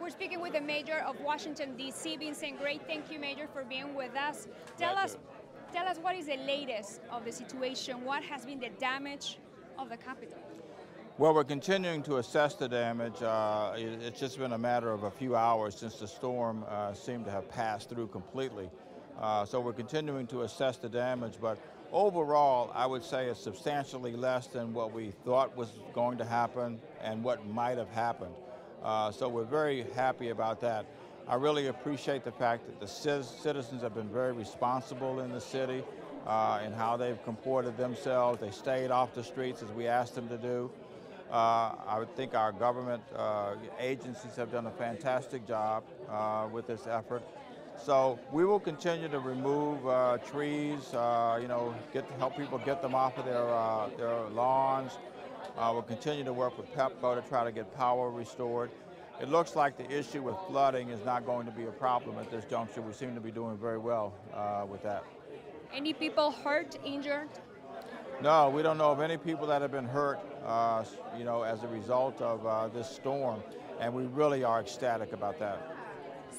We're speaking with the Mayor of Washington, D.C., Vincent Gray. Thank you, Mayor, for being with us. Tell us what is the latest of the situation? What has been the damage of the Capitol? Well, we're continuing to assess the damage. It's just been a matter of a few hours since the storm seemed to have passed through completely. So we're continuing to assess the damage, but overall, I would say it's substantially less than what we thought was going to happen and what might have happened. So we're very happy about that. I really appreciate the fact that the citizens have been very responsible in the city in how they've comported themselves. They stayed off the streets as we asked them to do. I would think our government agencies have done a fantastic job with this effort. So we will continue to remove trees, help people get them off of their lawns. We'll continue to work with PEPCO to try to get power restored. It looks like the issue with flooding is not going to be a problem at this juncture. We seem to be doing very well with that. Any people hurt, injured? No, we don't know of any people that have been hurt, as a result of this storm, and we really are ecstatic about that.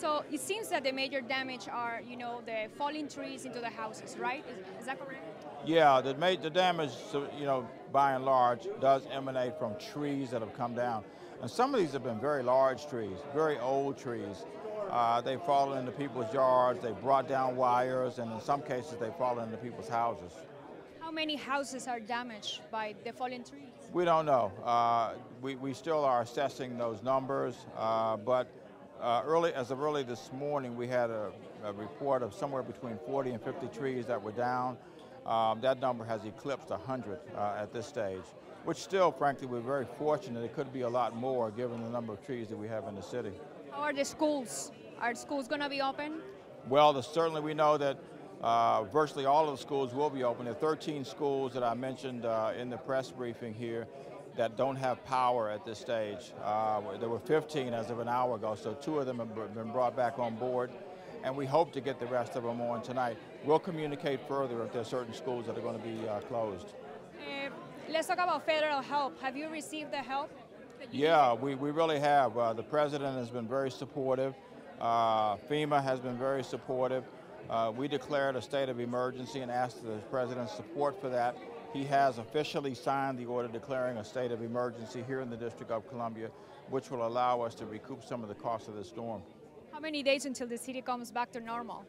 So it seems that the major damage are, the falling trees into the houses, right? Is that correct? Yeah, the damage, by and large, does emanate from trees that have come down. And some of these have been very large trees, very old trees. They've fallen into people's yards, they've brought down wires, and in some cases they've fallen into people's houses. How many houses are damaged by the fallen trees? We don't know. We still are assessing those numbers, but as of early this morning, we had a report of somewhere between 40 and 50 trees that were down. That number has eclipsed 100 at this stage, which still, frankly, we're very fortunate. It could be a lot more given the number of trees that we have in the city. How are the schools? Are schools going to be open? Well, certainly we know that virtually all of the schools will be open. There are 13 schools that I mentioned in the press briefing here that don't have power at this stage. There were 15 as of an hour ago, so 2 of them have been brought back on board, and we hope to get the rest of them on tonight. We'll communicate further if there are certain schools that are going to be closed. Let's talk about federal help. Have you received the help? Yeah, we really have. The president has been very supportive. FEMA has been very supportive. We declared a state of emergency and asked the president's support for that. He has officially signed the order declaring a state of emergency here in the District of Columbia, which will allow us to recoup some of the costs of the storm. How many days until the city comes back to normal?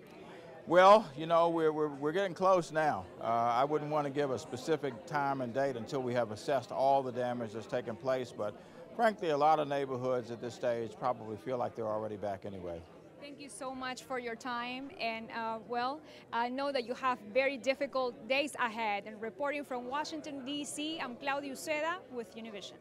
Well, we're getting close now. I wouldn't want to give a specific time and date until we have assessed all the damage that's taken place, but frankly, a lot of neighborhoods at this stage probably feel like they're already back anyway. Thank you so much for your time, and I know that you have very difficult days ahead. And reporting from Washington, D.C., I'm Claudia Uceda with Univision.